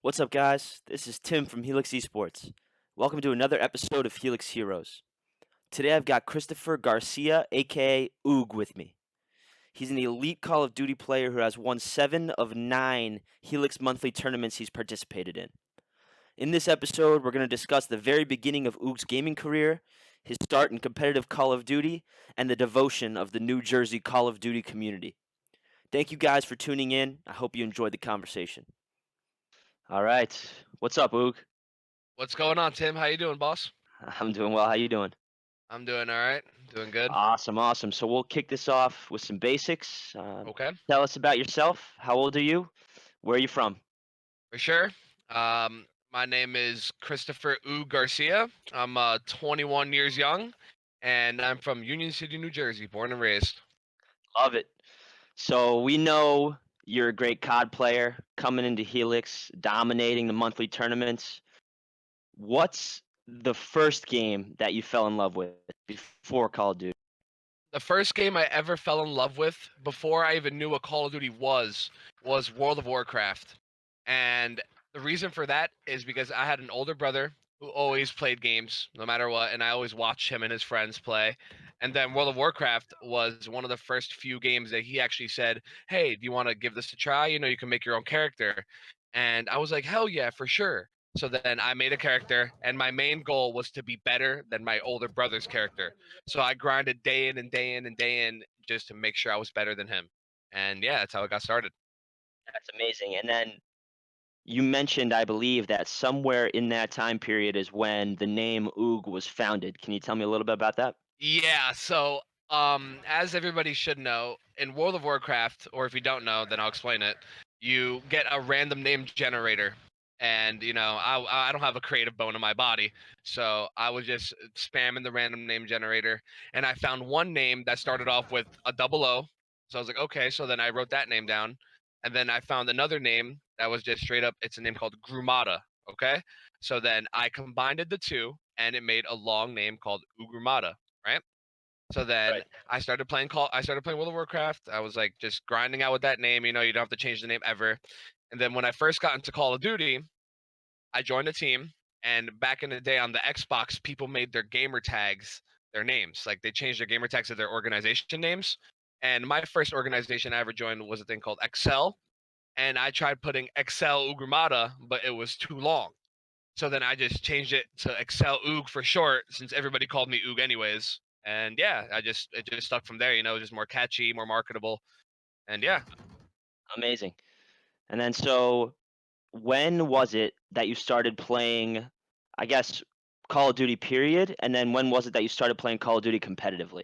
What's up, guys? This is Tim from Helix Esports. Welcome to another episode of Helix Heroes. Today I've got Christopher Garcia, aka Oog, with me. He's an elite Call of Duty player who has won 7 of 9 Helix monthly tournaments he's participated in. In this episode, we're going to discuss the very beginning of Oog's gaming career, his start in competitive Call of Duty, and the devotion of the New Jersey Call of Duty community. Thank you guys for tuning in. I hope you enjoyed the conversation. All right. What's up, Oog? What's going on, Tim? How you doing, boss? I'm doing well. How you doing? I'm doing all right. Doing good. Awesome. So we'll kick this off with some basics. Okay, Tell us about yourself. How old are you? Where are you from? for sure. My name is Christopher Garcia. I'm 21 years young, and I'm from Union City, New Jersey, born and raised. Love it. So we know you're a great COD player coming into Helix, dominating the monthly tournaments. What's the first game that you fell in love with before Call of Duty? The first game I ever fell in love with before I even knew what Call of Duty was World of Warcraft. And the reason for that is because I had an older brother who always played games no matter what, and I always watched him and his friends play. And then World of Warcraft was one of the first few games that he actually said, "Hey, do you want to give this a try? You know, you can make your own character." And I was like, "Hell yeah, for sure." So then I made a character, and my main goal was to be better than my older brother's character. So I grinded day in and day in and day in just to make sure I was better than him. And yeah, that's how it got started. That's amazing. And then you mentioned, I believe, that somewhere in that time period is when the name Oog was founded. Can you tell me a little bit about that? Yeah, so as everybody should know, in World of Warcraft, or if you don't know, then I'll explain it. You get a random name generator. And I don't have a creative bone in my body, so I was just spamming the random name generator, and I found one name that started off with a double O. So I was like, okay, so then I wrote that name down, and then I found another name that was just straight up. It's a name called Grumada. Okay, so then I combined the two, and it made a long name called Ugrumada, right? So then Right. I started playing World of Warcraft. I was like just grinding out with that name. You don't have to change the name ever. And then when I first got into Call of Duty, I joined a team. And back in the day on the Xbox, people made their gamer tags their names. Like they changed their gamer tags to their organization names. And my first organization I ever joined was a thing called Excel. And I tried putting Excel Ugramata, but it was too long. So then I just changed it to Excel Oog for short, since everybody called me Oog anyways. And yeah, it just stuck from there. Just more catchy, more marketable, and yeah. Amazing. And then so when was it that you started playing, I guess, Call of Duty period? And then when was it that you started playing Call of Duty competitively?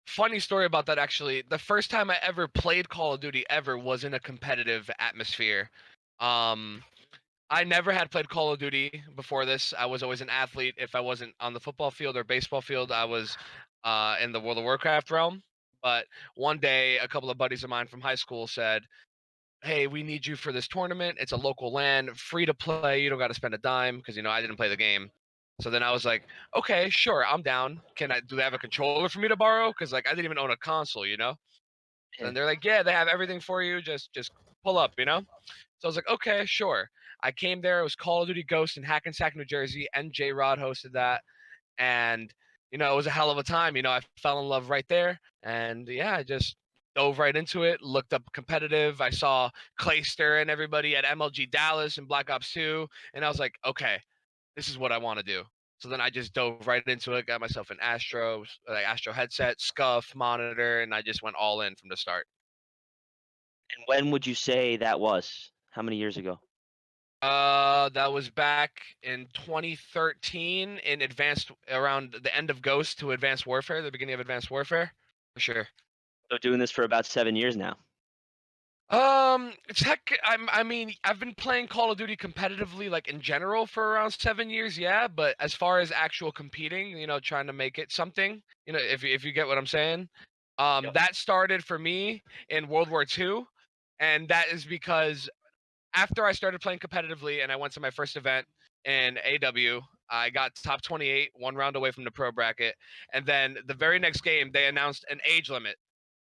Funny story about that actually. The first time I ever played Call of Duty ever was in a competitive atmosphere. Um, I never had played Call of Duty before this. I was always an athlete. If I wasn't on the football field or baseball field, I was in the World of Warcraft realm. But one day, a couple of buddies of mine from high school said, "Hey, we need you for this tournament. It's a local LAN, free to play. You don't got to spend a dime," because I didn't play the game. So then I was like, "Okay, sure, I'm down. Do they have a controller for me to borrow? Because like I didn't even own a console." Yeah. And they're like, "Yeah, they have everything for you. Just pull up." So I was like, "Okay, sure." I came there. It was Call of Duty Ghost in Hackensack, New Jersey. NJ Rod hosted that, and it was a hell of a time. I fell in love right there, and yeah, I just dove right into it. Looked up competitive. I saw Clayster and everybody at MLG Dallas and Black Ops 2, and I was like, okay, this is what I want to do. So then I just dove right into it. Got myself an Astro headset, Scuff monitor, and I just went all in from the start. And when would you say that was? How many years ago? That was back in 2013 in around the end of Ghost to Advanced Warfare, the beginning of Advanced Warfare, for sure. So doing this for about 7 years now. I mean, I've been playing Call of Duty competitively, like in general, for around 7 years. Yeah, but as far as actual competing, trying to make it something, if you get what I'm saying, Yep. that started for me in World War II, and that is because after I started playing competitively and I went to my first event in AW, I got top 28, 1 round away from the pro bracket. And then the very next game, they announced an age limit,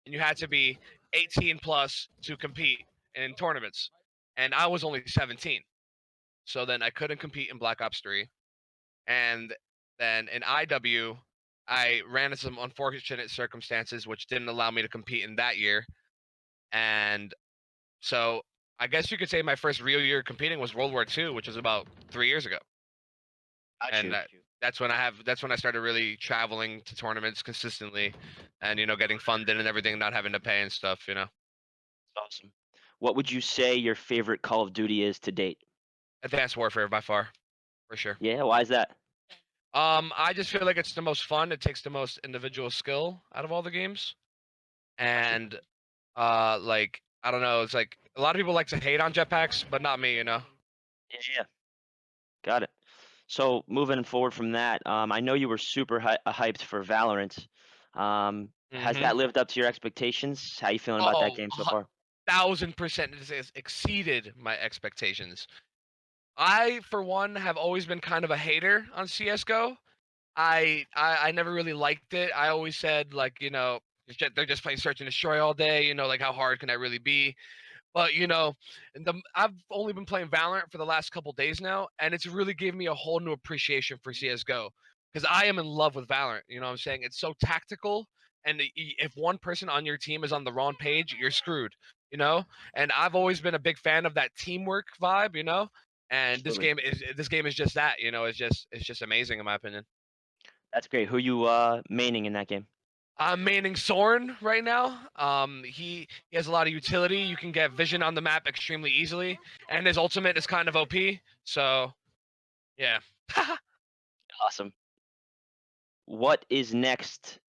and you had to be 18 plus to compete in tournaments. And I was only 17. So then I couldn't compete in Black Ops 3. And then in IW, I ran into some unfortunate circumstances which didn't allow me to compete in that year. And so I guess you could say my first real year competing was World War II, which was about 3 years ago, Got and you. that's when I started really traveling to tournaments consistently, and getting funded and everything, not having to pay and stuff. Awesome. What would you say your favorite Call of Duty is to date? Advanced Warfare by far, for sure. Yeah, why is that? I just feel like it's the most fun. It takes the most individual skill out of all the games, Gotcha. and like I don't know, it's like a lot of people like to hate on jetpacks, but not me. Yeah, yeah. Got it. So moving forward from that, I know you were super hyped for Valorant. Has hmm that lived up to your expectations? How you feeling about that Oh, game so far? 1,000% it has exceeded my expectations. I, for one, have always been kind of a hater on CS:GO. I never really liked it. I always said like, they're just playing search and destroy all day. Like how hard can that really be? But I've only been playing Valorant for the last couple days now, and it's really given me a whole new appreciation for CS:GO because I am in love with Valorant. You know what I'm saying? It's so tactical, and if one person on your team is on the wrong page, you're screwed. You know, and I've always been a big fan of that teamwork vibe. And this Absolutely. game is just that. It's just amazing in my opinion. That's great. Who you maining in that game? I'm maining Soren right now. He has a lot of utility. You can get vision on the map extremely easily, and his ultimate is kind of OP. So yeah. Awesome. What is next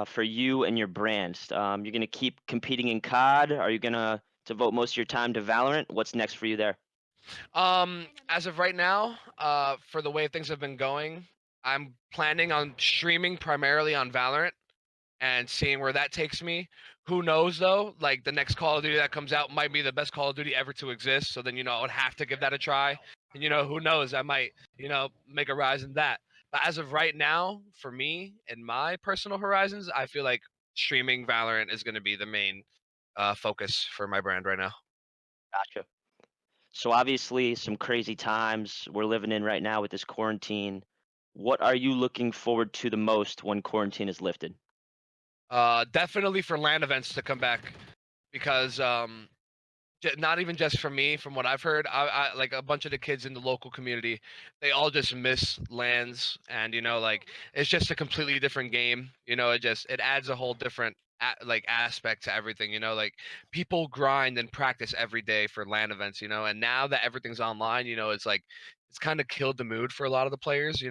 for you and your brands? You're gonna keep competing in COD? Are you gonna devote most of your time to Valorant? What's next for you there? As of right now, for the way things have been going, I'm planning on streaming primarily on Valorant and seeing where that takes me. Who knows though? Like the next Call of Duty that comes out might be the best Call of Duty ever to exist. So then I would have to give that a try. And who knows? I might make a rise in that. But as of right now, for me and my personal horizons, I feel like streaming Valorant is going to be the main focus for my brand right now. Gotcha. So obviously some crazy times we're living in right now with this quarantine. What are you looking forward to the most when quarantine is lifted? Definitely for LAN events to come back because not even just from me, from what I've heard, I like a bunch of the kids in the local community, they all just miss lands, and like it's just a completely different game. It adds a whole different like aspect to everything. Like people grind and practice every day for LAN events. And now that everything's online, it's like it's kind of killed the mood for a lot of the players.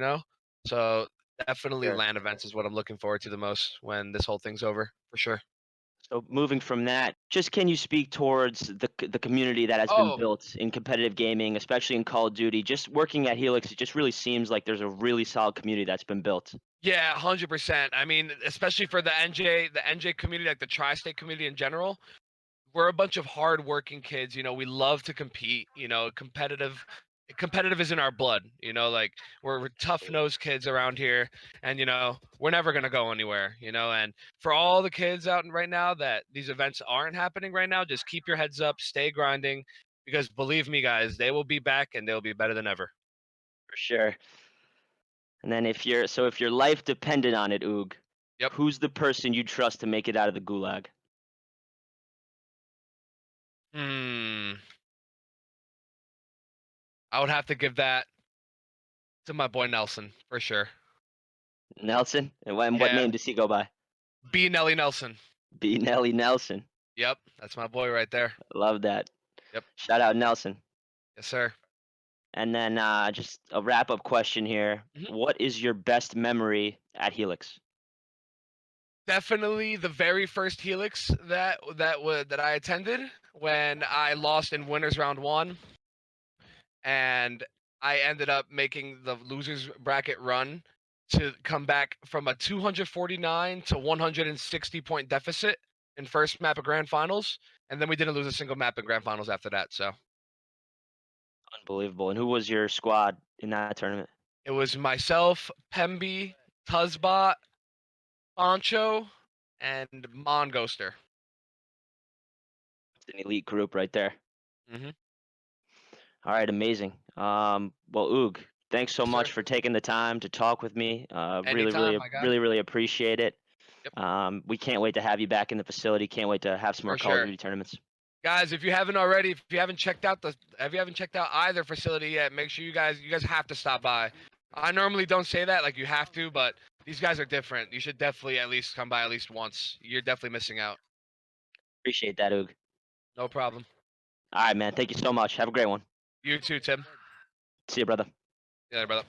So definitely Sure. LAN events is what I'm looking forward to the most when this whole thing's over, for sure. So moving from that, just can you speak towards the community that has been Oh, built in competitive gaming, especially in Call of Duty? Just working at Helix, it just really seems like there's a really solid community that's been built. yeah, 100%. I mean, especially for the NJ community, like the tri-state community in general, we're a bunch of hardworking kids. We love to compete. Competitive is in our blood. Like we're tough-nosed kids around here, and we're never gonna go anywhere. And for all the kids out right now that these events aren't happening right now, just keep your heads up, stay grinding, because believe me, guys, they will be back and they'll be better than ever. For sure. And then if your life depended on it, Oog, Yep. who's the person you trust to make it out of the gulag? Hmm. I would have to give that to my boy Nelson for sure. Nelson? And what Yeah, name does he go by? B Nelly Nelson. B. Nelly Nelson. Yep, that's my boy right there. Love that. Yep, Shout out Nelson. yes sir. And then just a wrap up question here. Mhm. What is your best memory at Helix? Definitely the very first Helix that I attended. when I lost in winners round 1, and I ended up making the losers bracket run to come back from a 249 to 160 point deficit in first map of grand finals, and then we didn't lose a single map in grand finals after that. So Unbelievable. And who was your squad in that tournament? it was myself, Pemby, Tuzbot, Poncho, and Monghoster. It's an elite group right there. Mm-hmm. All right, amazing. Well, Oog, thanks so Yes, sir. much for taking the time to talk with me. Anytime, my guy. Really appreciate it. Yep, We can't wait to have you back in the facility. Can't wait to have some more for Call of sure. Duty tournaments. Guys, if you haven't already, if you haven't checked out either facility yet, make sure you guys have to stop by. I normally don't say that like you have to, but these guys are different. You should definitely at least come by at least once. You're definitely missing out. Appreciate that, Oog. No problem. All right, man. Thank you so much. Have a great one. You too, Tim. See you, brother. Yeah, brother.